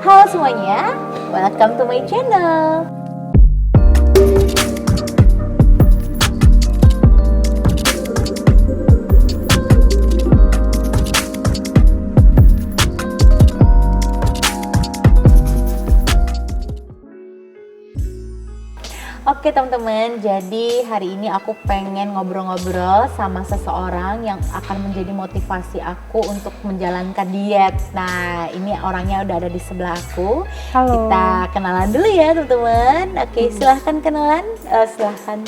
Halo semuanya, welcome to my channel. Oke teman-teman, jadi hari ini aku pengen ngobrol-ngobrol sama seseorang yang akan menjadi motivasi aku untuk menjalankan diet. Nah, ini orangnya udah ada di sebelah aku. Halo. Kita kenalan dulu ya teman-teman. Oke, silahkan kenalan, silahkan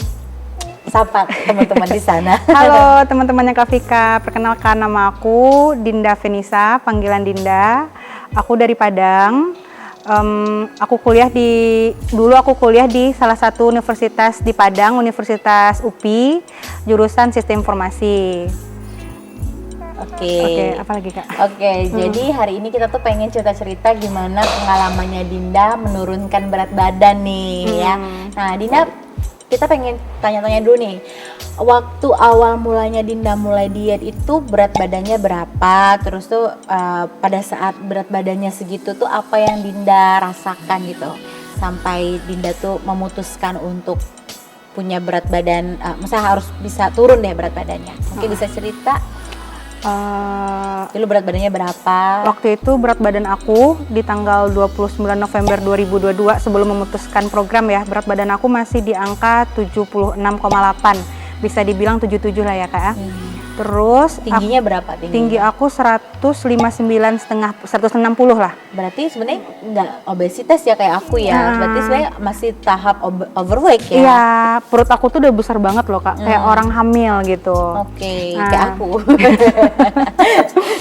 sapa teman-teman di sana. Halo teman-temannya Kak Vika, perkenalkan nama aku Dinda Venisa, panggilan Dinda. Aku dari Padang. Aku kuliah di salah satu universitas di Padang, Universitas UPI, jurusan Sistem Informasi. Oke, apa lagi Kak? Oke, jadi hari ini kita tuh pengen cerita-cerita gimana pengalamannya Dinda menurunkan berat badan nih ya. Nah, Dinda, kita pengen tanya-tanya dulu nih. Waktu awal mulanya Dinda mulai diet itu berat badannya berapa? Terus tuh pada saat berat badannya segitu tuh apa yang Dinda rasakan gitu? Sampai Dinda tuh memutuskan untuk punya berat badan, misalnya harus bisa turun deh berat badannya. Mungkin bisa cerita? Dulu berat badannya berapa? Waktu itu berat badan aku di tanggal 29 November 2022 sebelum memutuskan program ya, berat badan aku masih di angka 76,8. Bisa dibilang 77 lah ya Kak ya. Terus tingginya berapa? Tinggi aku 159,5, 160 lah. Berarti sebenarnya nggak obesitas ya kayak aku ya. Berarti sebenarnya masih tahap overweight ya. Iya, perut aku tuh udah besar banget loh Kak, kayak orang hamil gitu. Oke, kayak aku.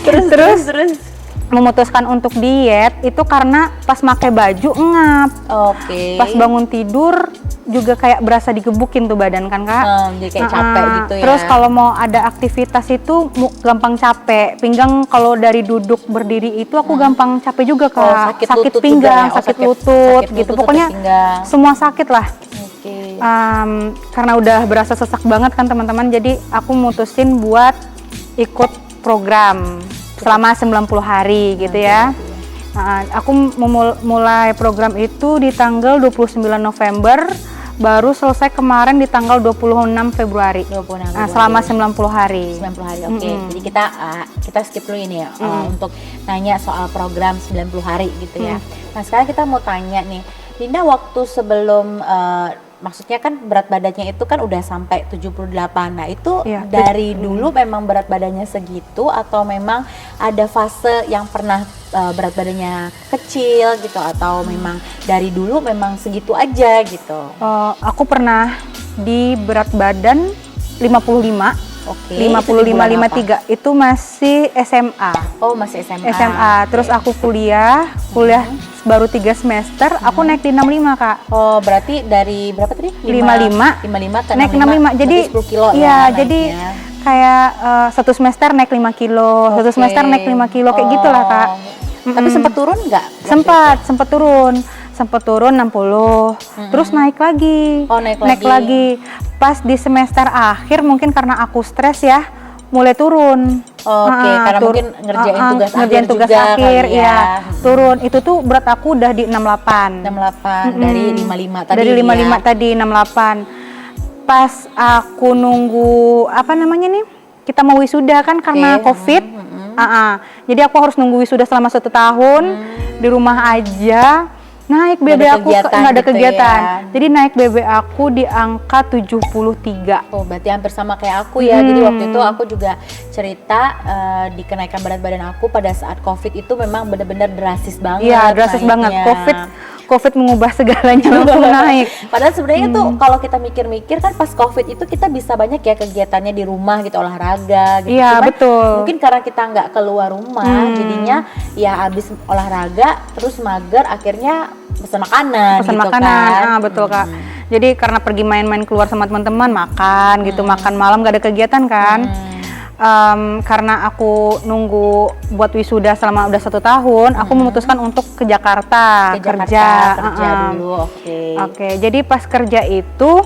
terus memutuskan untuk diet itu karena pas pakai baju ngap. Oke. Pas bangun tidur juga kayak berasa digebukin tuh badan kan Kak. Jadi kayak capek gitu ya. Terus kalau mau ada aktivitas itu gampang capek. Pinggang kalau dari duduk berdiri itu aku gampang capek juga Kak. Sakit pinggang, ya? sakit lutut gitu. Pokoknya semua sakit lah. Oke. Karena udah berasa sesak banget kan teman-teman. Jadi aku mutusin buat ikut program selama 90 hari gitu ya. Aku mulai program itu di tanggal 29 November, baru selesai kemarin di tanggal 26 Februari. Selama 90 hari. 90 hari, oke. Jadi kita skip dulu ini ya, untuk nanya soal program 90 hari gitu ya. Nah sekarang kita mau tanya nih, Dinda waktu sebelum, maksudnya kan berat badannya itu kan udah sampai 78. Nah itu dari dulu memang berat badannya segitu atau memang ada fase yang pernah berat badannya kecil gitu, atau memang dari dulu memang segitu aja gitu? Aku pernah di berat badan 55. Oke. 55-53 itu masih SMA. Oh masih SMA. Terus aku kuliah baru 3 semester, aku naik di 65 Kak. Oh berarti dari berapa tadi? 55 ke naik 65. Jadi 10 kilo iya, ya jadi naiknya. kayak satu semester naik 5 kilo, satu semester naik 5 kilo kayak gitulah Kak. Tapi sempat turun nggak? Sempat turun 60, terus naik lagi. Naik lagi. Pas di semester akhir mungkin karena aku stres ya, mulai turun. Oke, karena mungkin ngerjain tugas akhir ya. Turun. Itu tuh berat aku udah di 68. 68 dari 55 tadi. Dari 55 tadi 68. Pas aku nunggu kita mau wisuda kan karena Covid. Jadi aku harus nunggu wisuda selama 1 tahun di rumah aja. Naik BB aku nggak ada kegiatan. Ya. Jadi naik BB aku di angka 73. Oh, berarti hampir sama kayak aku ya. Jadi waktu itu aku juga cerita di kenaikan berat badan aku pada saat Covid itu memang benar-benar drastis banget. Iya, drastis banget. Covid mengubah segalanya langsung naik. Padahal sebenarnya tuh kalau kita mikir-mikir kan pas Covid itu kita bisa banyak ya kegiatannya di rumah gitu, olahraga gitu. Iya, betul. Mungkin karena kita nggak keluar rumah, jadinya ya abis olahraga terus mager, akhirnya pesan makanan. Kan. Betul Kak. Jadi karena pergi main-main keluar sama teman-teman, makan gitu, makan malam gak ada kegiatan kan. Karena aku nunggu buat wisuda selama udah 1 tahun, aku memutuskan untuk ke Jakarta, kerja dulu. Oke. Jadi pas kerja itu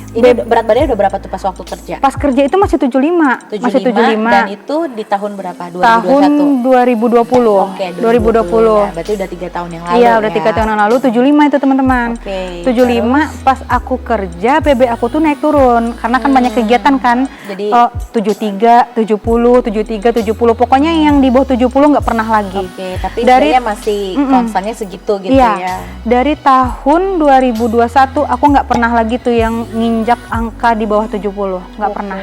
Ini berat badannya udah berapa tuh pas waktu kerja? Pas kerja itu masih 75. Masih 75. Dan itu di tahun berapa? 2021? Tahun 2020. Oke, 2020. Ya, berarti udah 3 tahun yang lalu. Iya, udah 3 tahun yang lalu. 75 itu teman-teman. Oke, 75 pas aku kerja BB aku tuh naik turun karena kan banyak kegiatan kan. Jadi 73, 70, 73, 70. Pokoknya yang di bawah 70 nggak pernah lagi. Oke, tapi dari sebenarnya masih konstannya segitu gitu iya, ya. dari tahun 2021 aku nggak pernah lagi tuh yang nginjak angka di bawah 70, nggak pernah.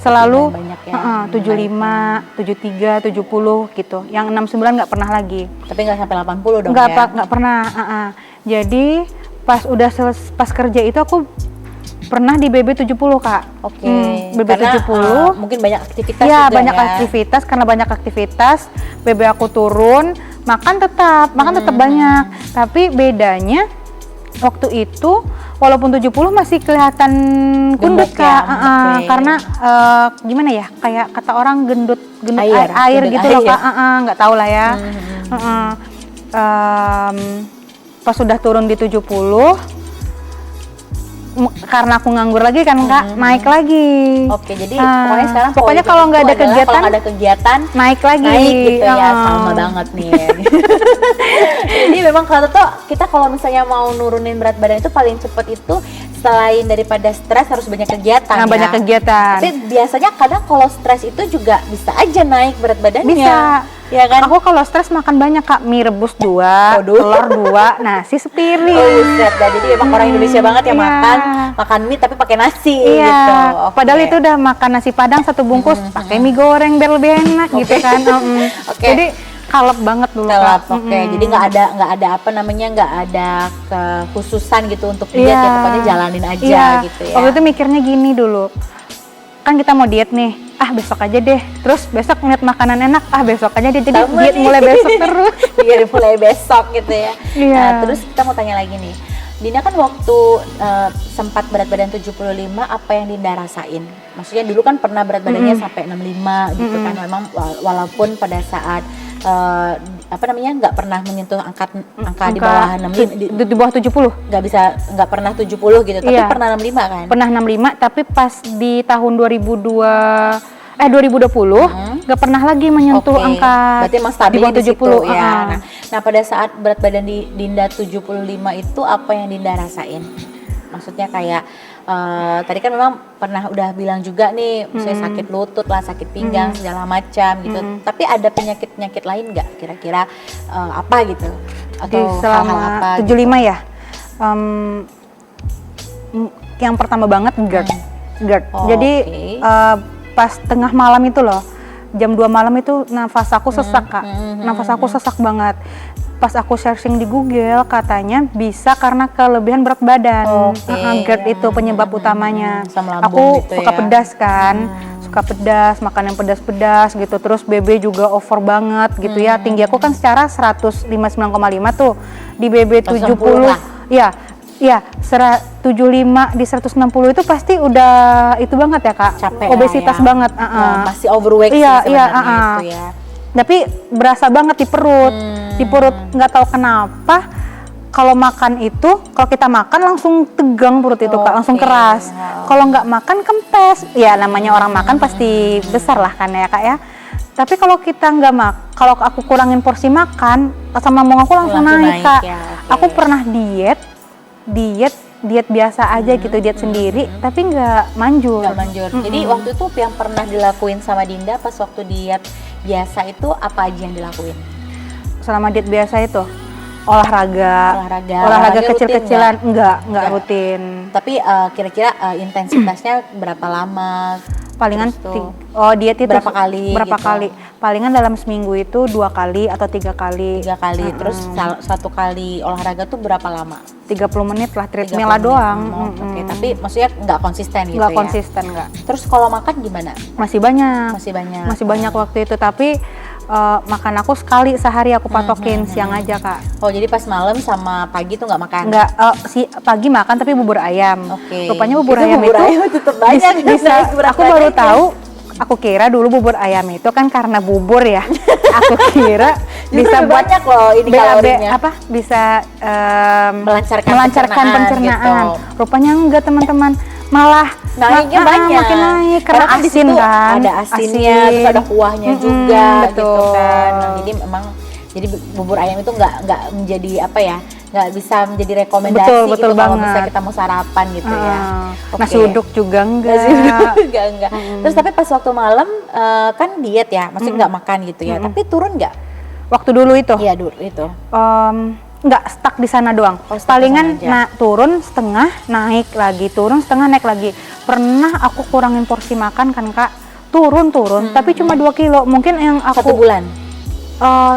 Selalu banyak ya. 75, 73, 70 gitu. Yang 69 nggak pernah lagi. Tapi nggak sampai 80 dong Nggak ya? nggak pernah. Jadi pas udah pas kerja itu aku pernah di BB 70 Kak. Oke. BB Karena 70. mungkin banyak aktivitas Iya, juga banyak ya. aktivitas. Karena banyak aktivitas, BB aku turun, makan tetap banyak. Tapi bedanya waktu itu walaupun 70 masih kelihatan gendut Gemuk Kak. ya? Oke. Karena gimana ya? Kayak kata orang gendut gendut air gitu loh air. Kak. Nggak tahu lah ya. Pas sudah turun di 70, karena aku nganggur lagi kan Kak, naik lagi. Oke, jadi pokoknya sekarang pokoknya kalau nggak ada kegiatan, kalau nggak ada kegiatan naik lagi. naik gitu ya, sama banget nih. Jadi memang kita kalau misalnya mau nurunin berat badan itu paling cepet itu selain daripada stres harus banyak kegiatan ya. Banyak kegiatan. Tapi biasanya kadang kalau stres itu juga bisa aja naik berat badannya. Bisa. Ya kan? Aku kalau stres makan banyak Kak, mie rebus 2, telur 2, nasi sepiring. Oh, buset dah. Jadi emang orang Indonesia banget ya makan mie tapi pakai nasi gitu. Oke. Padahal itu udah makan nasi padang 1 bungkus, pakai mie goreng biar lebih enak gitu kan. Oke. Jadi kalep banget dulu Kalap, Kak. oke. Jadi nggak ada apa namanya, nggak ada kekhususan gitu untuk diet ya, pokoknya jalanin aja gitu ya. Waktu itu mikirnya gini dulu, kan kita mau diet nih, besok aja deh. Terus besok ngeliat makanan enak, besok aja deh. Jadi Sama diet nih. mulai besok terus. Diet mulai besok gitu ya. Iya. Nah, terus kita mau tanya lagi nih. Dina kan waktu sempat berat badan 75, apa yang Dinda rasain? Maksudnya dulu kan pernah berat badannya sampai 65 gitu kan. Memang walaupun pada saat nggak pernah menyentuh angka di bawah 65, di bawah 70. nggak pernah 70 gitu, tapi Iya. pernah 65 kan? Pernah 65, tapi pas di tahun 2020 nggak pernah lagi menyentuh angka berarti emang stabil di bawah di situ 70 ya. Nah, pada saat berat badan di Dinda 75 itu apa yang Dinda rasain? Maksudnya kayak tadi kan memang pernah udah bilang juga nih, misalnya sakit lutut lah, sakit pinggang segala macam gitu. Tapi ada penyakit lain nggak kira-kira apa gitu? Atau selama hal-hal apa 75 gitu? Ya? Yang pertama banget GERD. Jadi pas tengah malam itu loh, jam 2 malam itu nafas aku sesak Kak. Nafas aku sesak banget. Pas aku searching di Google, katanya bisa karena kelebihan berat badan. GERD itu penyebab utamanya. Aku gitu suka ya. pedas kan, suka pedas, makan yang pedas-pedas gitu. Terus BB juga over banget gitu ya. Tinggi aku kan secara 159,5 tuh. Di BB 70, ya 75 di 160 itu pasti udah itu banget ya Kak. Capek obesitas ya. banget. Masih overweight sih sebenarnya itu ya. Tapi berasa banget di perut. Di perut nggak tahu kenapa kalau makan itu, kalau kita makan langsung tegang perut itu Kak, langsung keras. Kalau nggak makan kempes. Ya namanya orang makan pasti besar lah kan ya Kak ya. Tapi kalau kita nggak kalau aku kurangin porsi makan, asam lambung aku langsung naik Kak. Ya, Aku pernah diet biasa aja gitu, diet sendiri, tapi nggak manjur. Jadi waktu itu yang pernah dilakuin sama Dinda pas waktu diet biasa itu apa aja yang dilakuin? Selama diet biasa itu olahraga kecil-kecilan, enggak rutin. Tapi kira-kira intensitasnya berapa lama? Palingan diet itu berapa kali? Palingan dalam seminggu itu 2 kali atau 3 kali. 3 kali. Terus 1 kali olahraga tuh berapa lama? 30 menit lah, treadmill lah doang. Oke, tapi maksudnya nggak konsisten gitu nggak ya? konsisten, nggak. Terus kalau makan gimana? Masih banyak waktu itu, tapi makan aku sekali sehari aku patokin, siang aja Kak. Oh, jadi pas malam sama pagi tuh nggak makan? Nggak, pagi makan tapi bubur ayam. Rupanya bubur ayam tetap banyak bisa. Aku baru tahu. Aku kira dulu bubur ayam itu kan karena bubur ya. Aku kira bisa buat banyak loh ini kalorinya. Bisa melancarkan pencernaan. Rupanya enggak teman-teman. malah naiknya banyak, makin naik karena kan di asin situ kan, ada asinnya, terus ada kuahnya juga gitu kan. Nah, jadi memang bubur ayam itu nggak menjadi apa ya, nggak bisa menjadi rekomendasi betul gitu kalau banget. misalnya kita mau sarapan gitu ya. Nasi uduk juga enggak. Enggak. Terus tapi pas waktu malam kan diet ya, maksudnya nggak makan gitu ya, tapi turun nggak? Waktu dulu itu? Iya dulu itu. Nggak stuck di sana doang. Palingan turun setengah, naik lagi, turun setengah, naik lagi. Pernah aku kurangin porsi makan kan Kak, turun, tapi cuma 2 kilo. Mungkin yang aku 1 bulan.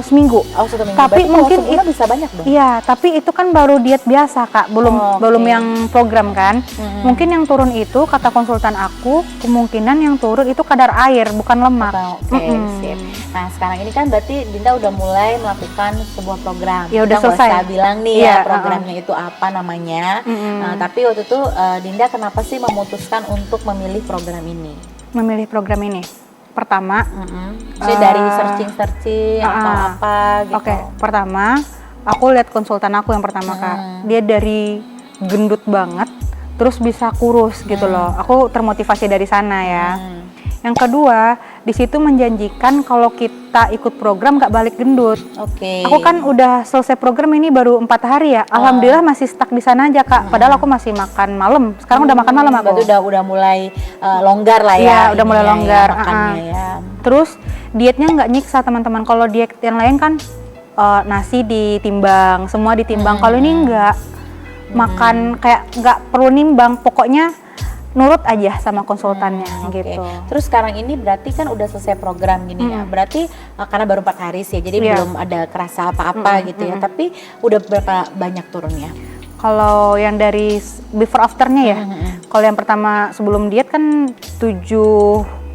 Seminggu. Oh, 1 minggu. Tapi berarti mungkin itu bisa banyak dong. Iya, tapi itu kan baru diet biasa Kak, belum yang program kan. Mungkin yang turun itu kata konsultan aku, kemungkinan yang turun itu kadar air bukan lemak. Oke, sip. Nah, sekarang ini kan berarti Dinda udah mulai melakukan sebuah program. Ya udah selesai. Nggak usah bilang nih ya programnya itu apa namanya. Tapi waktu itu Dinda kenapa sih memutuskan untuk memilih program ini? Memilih program ini. Pertama, jadi dari searching atau apa gitu. Oke, pertama aku lihat konsultan aku yang pertama Kak, dia dari gendut banget, terus bisa kurus gitu loh. Aku termotivasi dari sana ya. Yang kedua, di situ menjanjikan kalau kita ikut program nggak balik gendut. Oke. Aku kan udah selesai program ini baru 4 hari ya. Alhamdulillah masih stuck di sana aja Kak. Padahal aku masih makan malam. Sekarang udah makan malam aku. Berarti udah mulai longgar lah ya. Iya, udah mulai longgar. Ya. Terus dietnya nggak nyiksa teman-teman. Kalau diet yang lain kan nasi ditimbang, semua ditimbang. Kalau ini enggak. Makan kayak nggak perlu nimbang. Pokoknya nurut aja sama konsultannya gitu. Terus sekarang ini berarti kan udah selesai program gini ya. Berarti karena baru 4 hari sih, jadi belum ada kerasa apa-apa gitu ya. Tapi udah berapa banyak turunnya? Kalau yang dari before afternya ya. Kalau yang pertama sebelum diet kan 76,8.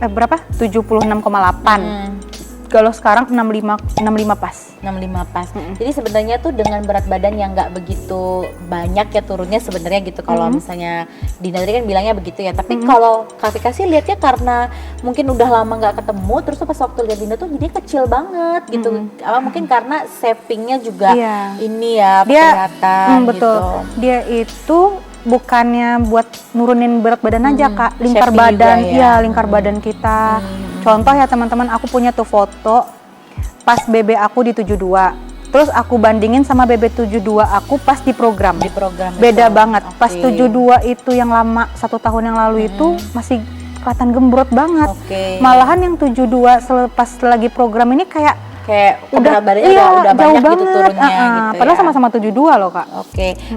Kalau sekarang 65 pas. 65 pas. Jadi sebenarnya tuh dengan berat badan yang nggak begitu banyak ya turunnya sebenarnya gitu. Kalau misalnya Dina tadi kan bilangnya begitu ya. Tapi kalau Kak Vika sih lihatnya karena mungkin udah lama nggak ketemu, terus tuh pas waktu lihat Dina tuh jadi kecil banget gitu. Mungkin karena savingnya juga ini ya kelihatan betul. gitu. Dia itu bukannya buat nurunin berat badan aja Kak, lingkar Shaping badan, juga ya. lingkar badan kita. Contoh ya teman-teman, aku punya tuh foto pas BB aku di 72. Terus aku bandingin sama BB 72 aku pas di program. Di program beda itu. banget. Pas 72 itu yang lama 1 tahun yang lalu itu masih kelihatan gembrot banget. Malahan yang 72 pas lagi program ini kayak udah badannya udah banyak banget. gitu turunnya gitu. Padahal sama-sama 72 loh Kak.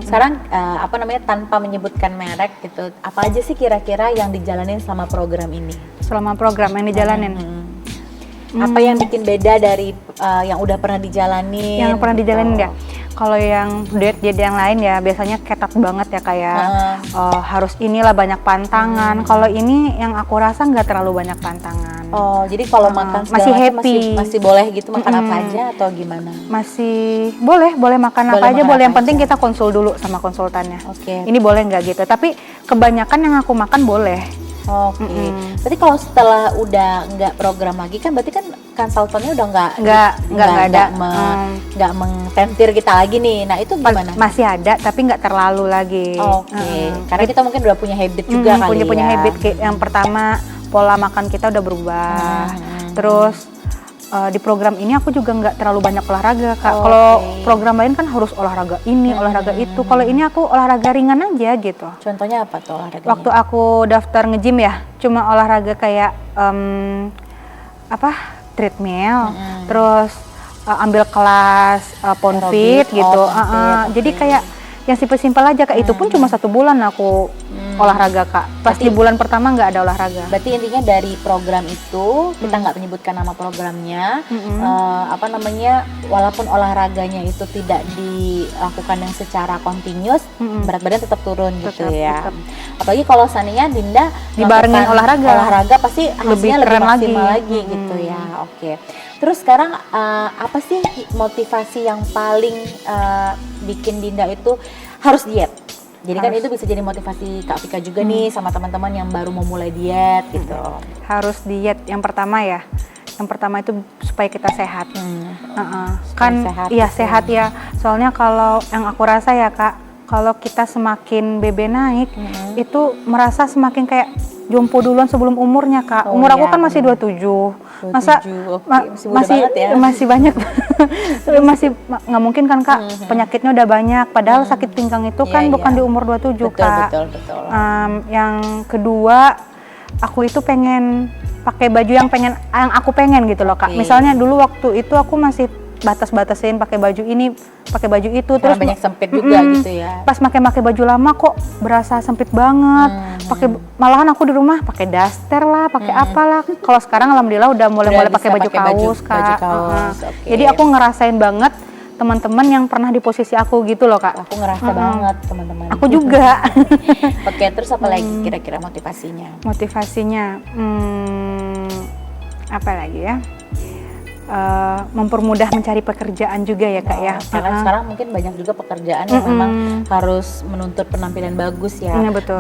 Sekarang apa namanya, tanpa menyebutkan merek gitu, apa aja sih kira-kira yang dijalanin selama program ini? Selama program yang dijalanin. Apa yang bikin beda dari yang udah pernah dijalanin? Yang pernah dijalanin ya. Kalau yang diet yang lain ya biasanya ketat banget ya kayak harus inilah banyak pantangan. Kalau ini yang aku rasa nggak terlalu banyak pantangan. Oh, jadi kalau makan masih happy, masih boleh gitu makan apa aja atau gimana? Masih boleh makan apa aja boleh. Yang penting kita konsul dulu sama konsultannya. Ini boleh nggak gitu. Tapi kebanyakan yang aku makan boleh. Berarti kalau setelah udah nggak program lagi kan berarti kan konsultannya udah nggak mengtentir kita lagi nih. Nah itu gimana? Masih ada tapi nggak terlalu lagi. Karena kita mungkin udah punya habit juga kali punya habit. Yang pertama pola makan kita udah berubah. Terus di program ini aku juga nggak terlalu banyak olahraga Kak. Kalau program lain kan harus olahraga ini, olahraga itu. Kalau ini aku olahraga ringan aja gitu. Contohnya apa tuh olahraganya? Waktu aku daftar nge-gym ya, cuma olahraga kayak treadmill, terus ambil kelas pound fit gitu. Jadi kayak yang simpel-simpel aja Kak. Itu pun cuma 1 bulan aku olahraga Kak. Pas di bulan pertama nggak ada olahraga. Berarti intinya dari program itu kita nggak menyebutkan nama programnya, walaupun olahraganya itu tidak dilakukan yang secara continuous, berat badan tetap turun gitu ya. Apalagi kalau seandainya Dinda dibarengin olahraga pasti hasilnya lebih maksimal lagi gitu ya. Terus sekarang apa sih motivasi yang paling bikin Dinda itu harus diet? Jadi kan itu bisa jadi motivasi Kak Vika juga nih sama teman-teman yang baru mau mulai diet gitu. Harus diet yang pertama ya. Yang pertama itu supaya kita sehat. Kan sehat ya. Soalnya kalau yang aku rasa ya Kak, kalau kita semakin BB naik, itu merasa semakin kayak jompo duluan sebelum umurnya, Kak. Oh, Umur aku iya, kan masih 27. 27, Masa oke, masih muda masih banget ya. masih banyak. Masih nggak mungkin kan, Kak, penyakitnya udah banyak. Padahal sakit pinggang itu kan Iya, bukan iya. di umur 27, Betul, Kak. betul. Yang kedua, aku itu pengen pakai baju yang aku pengen gitu loh, Kak. Oke. Misalnya dulu waktu itu aku masih batas-batasin pakai baju ini, pakai baju itu, Karena terus banyak sempit juga gitu ya. pas pakai baju lama kok berasa sempit banget. Malahan aku di rumah pakai daster lah, pakai apalah. Kalau sekarang alhamdulillah udah mulai Udah pakai bisa baju pakai kaos, Kak. baju kaos, oke. Jadi aku ngerasain banget teman-teman yang pernah di posisi aku gitu loh, Kak. Aku ngerasa banget teman-teman. Aku juga. Oke, terus apa lagi kira-kira motivasinya? Motivasinya, apa lagi ya? Mempermudah mencari pekerjaan juga ya, Kak, ya. Karena sekarang mungkin banyak juga pekerjaan yang memang harus menuntut penampilan bagus ya. Iya, betul.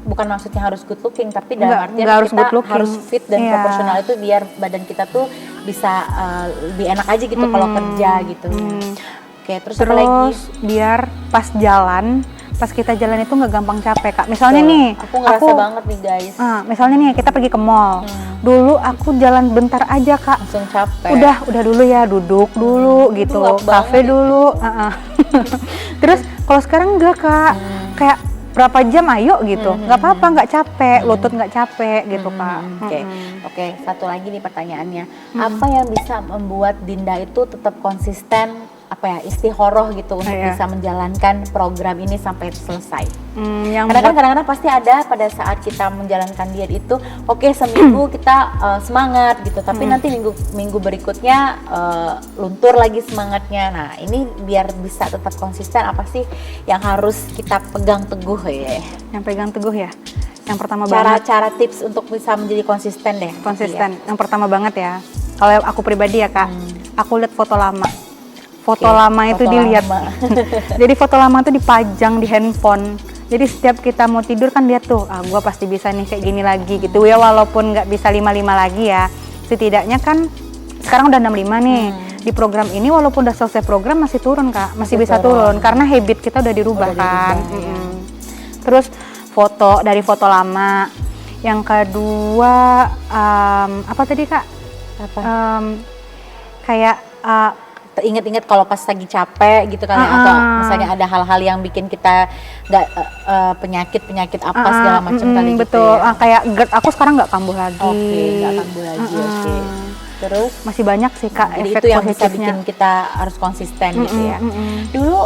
Bukan maksudnya harus good looking, tapi dalam artian nggak harus kita good looking. harus fit dan Iya. proporsional itu biar badan kita tuh bisa lebih enak aja gitu kalau kerja gitu. Oke, terus apa lagi? Terus biar pas kita jalan itu nggak gampang capek, Kak. Misalnya Betul. nih, aku ngerasa banget nih guys, misalnya nih kita pergi ke mall. Dulu aku jalan bentar aja, Kak. langsung capek. Udah dulu ya, duduk dulu gitu, gelap kafe banget dulu. Terus kalau sekarang enggak, Kak. Kayak berapa jam ayo gitu. Nggak apa-apa, nggak capek, lutut nggak capek gitu, Kak. Oke, satu lagi nih pertanyaannya. Apa yang bisa membuat Dinda itu tetap konsisten istiqoroh gitu untuk bisa menjalankan program ini sampai selesai? Yang Karena kan kadang-kadang pasti ada pada saat kita menjalankan diet itu, oke, seminggu kita semangat gitu, tapi nanti minggu berikutnya luntur lagi semangatnya. Nah, ini biar bisa tetap konsisten, apa sih yang harus kita pegang teguh ya? Yang pegang teguh ya. Yang pertama banget. Cara tips untuk bisa menjadi konsisten deh. Konsisten. Yang pertama banget ya. Kalau aku pribadi ya, Kak, aku lihat foto lama. Foto lama itu dilihat. Jadi foto lama itu dipajang di handphone. Jadi setiap kita mau tidur kan lihat tuh, gua pasti bisa nih kayak gini lagi gitu ya, walaupun nggak bisa 55 lagi ya. Setidaknya kan sekarang udah 65 nih. Di program ini walaupun udah selesai program masih turun, Kak. Masih bisa turun karena habit kita udah dirubah kan. Terus dari foto lama. Yang kedua apa tadi, Kak? Kayak ingat-ingat kalau pas lagi capek gitu kan, atau misalnya ada hal-hal yang bikin kita nggak penyakit apa segala macam kali betul. gitu ya. Kayak GERD aku sekarang nggak kambuh lagi. Oke, nggak kambuh lagi. Oke. Terus masih banyak sih, Kak, jadi efek itu yang bisa positifnya. bikin kita harus konsisten gitu ya. Dulu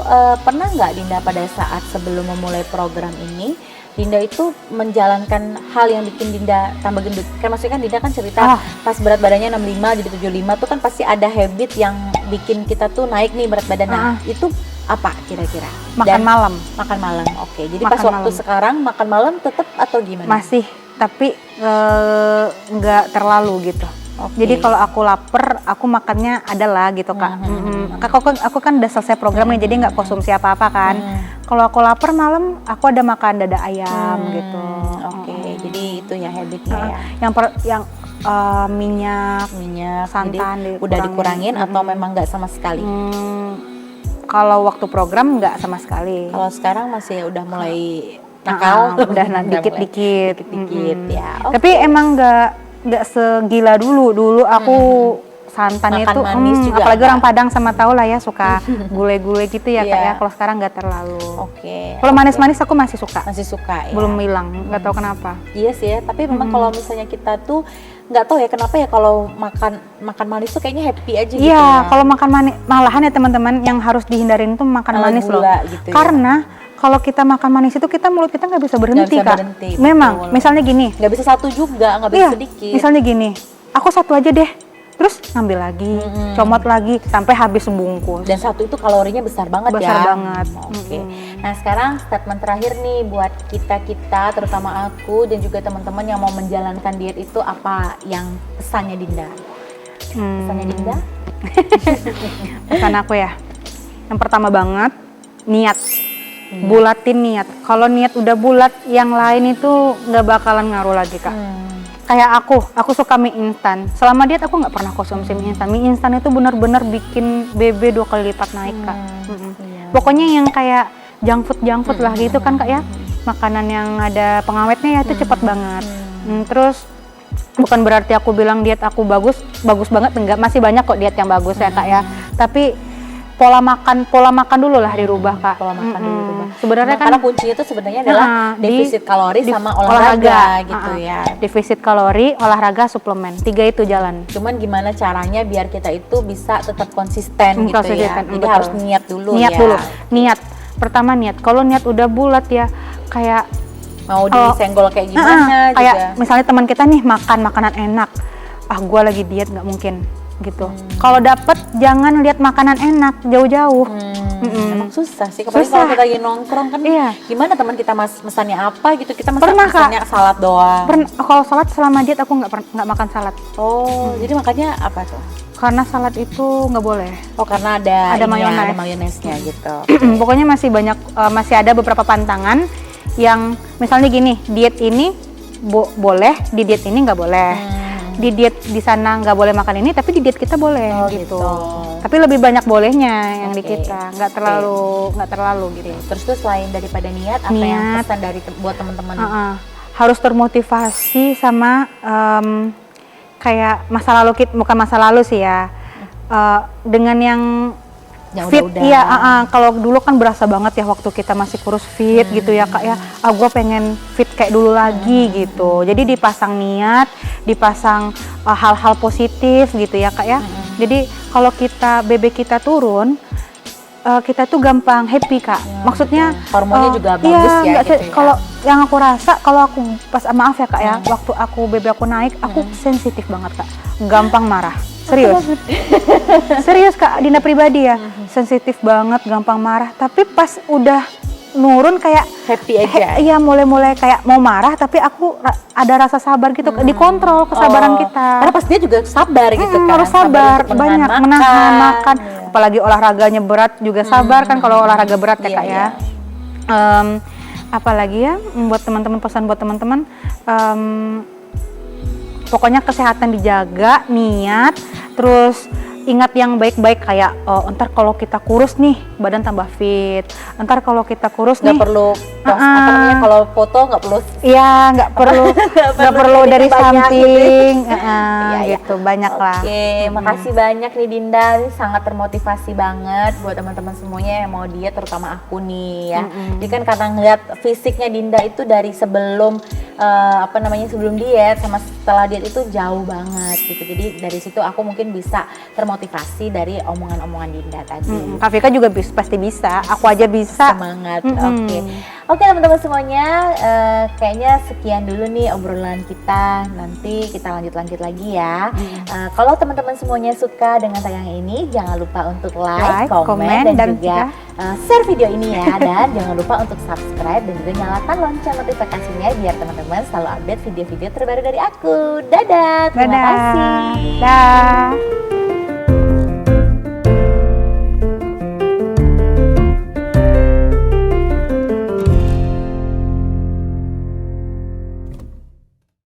pernah nggak Dinda pada saat sebelum memulai program ini, Dinda itu menjalankan hal yang bikin Dinda tambah gendut? Kan maksudnya kan Dinda kan cerita pas berat badannya 65 jadi 75 tuh kan pasti ada habit yang bikin kita tuh naik nih berat badan. Nah, itu apa kira-kira? Makan malam. Makan malam, oke. Jadi Makan pas waktu malam. sekarang makan malam tetap atau gimana? Masih, tapi nggak terlalu gitu. Oke. Jadi kalau aku lapar, aku makannya adalah gitu, Kak. Aku kan udah selesai programnya, jadi nggak konsumsi apa-apa kan. Kalau aku lapar malam, aku ada makan dada ayam gitu. Oke, jadi itu ya habitnya ya. Yang minyak, santan jadi udah dikurangin atau memang nggak sama sekali? Kalau waktu program nggak sama sekali. Kalau sekarang masih udah mulai nakal, udah dikit-dikit ya. Tapi emang nggak segila dulu. Dulu aku santan makan itu manis juga apalagi ada. orang Padang sama tahu lah ya, suka gulai-gulai gitu ya, Kak ya. Kalau sekarang nggak terlalu. Oke. Kalau manis-manis aku masih suka. Masih suka ya. Belum hilang, nggak tahu kenapa. Iya sih ya, tapi memang kalau misalnya kita tuh nggak tahu ya kenapa ya kalau makan manis tuh kayaknya happy aja gitu. Iya, ya. kalau makan manis malahan ya teman-teman, yang harus dihindarin tuh makan Ala manis loh. gula gitu ya. Karena kalau kita makan manis itu mulut kita nggak bisa berhenti, Nggak bisa Kak. berhenti, Memang, betul. misalnya gini. Nggak bisa satu juga, nggak bisa sedikit. Misalnya gini, aku satu aja deh. Terus ngambil lagi, comot lagi sampai habis sebungkus. Dan satu itu kalorinya besar banget ya. Besar banget. Oke. Nah sekarang statement terakhir nih buat kita terutama aku dan juga teman-teman yang mau menjalankan diet itu, apa yang pesannya Dinda? Pesannya Dinda? Pesan aku ya, yang pertama banget niat. Bulatin niat. Kalau niat udah bulat, yang lain itu nggak bakalan ngaruh lagi, Kak. Kayak aku suka mie instan. Selama diet aku nggak pernah konsumsi mie instan. Mie instan itu benar-benar bikin BB 2 kali lipat naik, Kak. Pokoknya yang kayak junk food lah gitu kan Kak ya. Makanan yang ada pengawetnya ya itu cepat banget. Terus bukan berarti aku bilang diet aku bagus banget, enggak, masih banyak kok diet yang bagus ya Kak ya. Tapi pola makan dulu lah dirubah Kak. Pola makan dulu dirubah. Sebenarnya kan karena kuncinya itu sebenarnya adalah defisit kalori sama olahraga gitu ya. Defisit kalori, olahraga, suplemen. 3 itu jalan. Cuman gimana caranya biar kita itu bisa tetap konsisten gitu ya. Jadi betul. harus niat dulu Niat ya. dulu. Niat. Pertama niat. Kalau niat udah bulat ya kayak Mau disenggol kayak gimana kayak juga. misalnya teman kita nih makan makanan enak. Gua lagi diet nggak mungkin gitu. Kalau dapet jangan lihat makanan enak jauh-jauh. Emang susah sih, apalagi kalau kita lagi nongkrong kan. Gimana teman kita mesannya apa gitu, kita mesannya salad doang. Kalau salad selama diet aku nggak makan salad. Jadi makanya apa tuh? Karena salad itu nggak boleh. Karena ada mayones. mayonesnya gitu. Pokoknya masih banyak, masih ada beberapa pantangan yang misalnya gini, diet ini boleh, di diet ini nggak boleh. Di diet di sana nggak boleh makan ini, tapi di diet kita boleh gitu. Tapi lebih banyak bolehnya yang di kita, nggak terlalu gitu. Terus tuh selain daripada niat, apa yang pesan dari buat teman-teman? Harus termotivasi sama kayak masa lalu kita, bukan masa lalu sih ya, dengan yang fit. Kalau dulu kan berasa banget ya waktu kita masih kurus fit gitu ya Kak ya. Gue pengen fit kayak dulu lagi gitu. Jadi dipasang niat, dipasang hal-hal positif gitu ya Kak ya. Jadi kalau BB kita turun, kita tuh gampang happy Kak. Maksudnya hormonnya juga bagus ya gitu ya. Kalau yang aku rasa, kalau aku maaf ya Kak ya, waktu BB aku naik, aku sensitif banget Kak. Gampang marah. Serius Kak, Dinda pribadi ya, sensitif banget, gampang marah. Tapi pas udah nurun kayak happy aja. Iya, mulai kayak mau marah, tapi aku ada rasa sabar gitu, dikontrol kesabaran kita. Karena pas dia juga sabar gitu kan. Harus sabar, banyak menahan makan. Apalagi olahraganya berat juga sabar kan kalau olahraga berat ya Kak ya. Apalagi ya, buat teman-teman, pesan buat teman-teman. Pokoknya kesehatan dijaga, niat, terus ingat yang baik-baik kayak ntar kalau kita kurus nih badan tambah fit, ntar kalau kita kurus nggak perlu kalau foto nggak perlu nggak perlu dari samping gitu. Banyak lah. Makasih banyak nih Dinda, ini sangat termotivasi banget buat teman-teman semuanya yang mau diet, terutama aku nih ya. Jadi kan karena ngeliat fisiknya Dinda itu dari sebelum sebelum diet sama setelah diet itu jauh banget gitu. Jadi dari situ aku mungkin bisa termotivasi dari omongan-omongan Dinda tadi. Kak Vika juga pasti bisa, aku aja bisa. Semangat. Oke teman-teman semuanya, kayaknya sekian dulu nih obrolan kita. Nanti kita lanjut lagi ya. Kalau teman-teman semuanya suka dengan tayangan ini, jangan lupa untuk like, komen, dan juga share video ini ya. Dan jangan lupa untuk subscribe dan juga nyalakan lonceng notifikasinya biar teman-teman selalu update video-video terbaru dari aku. Dadah, terima kasih. Dah.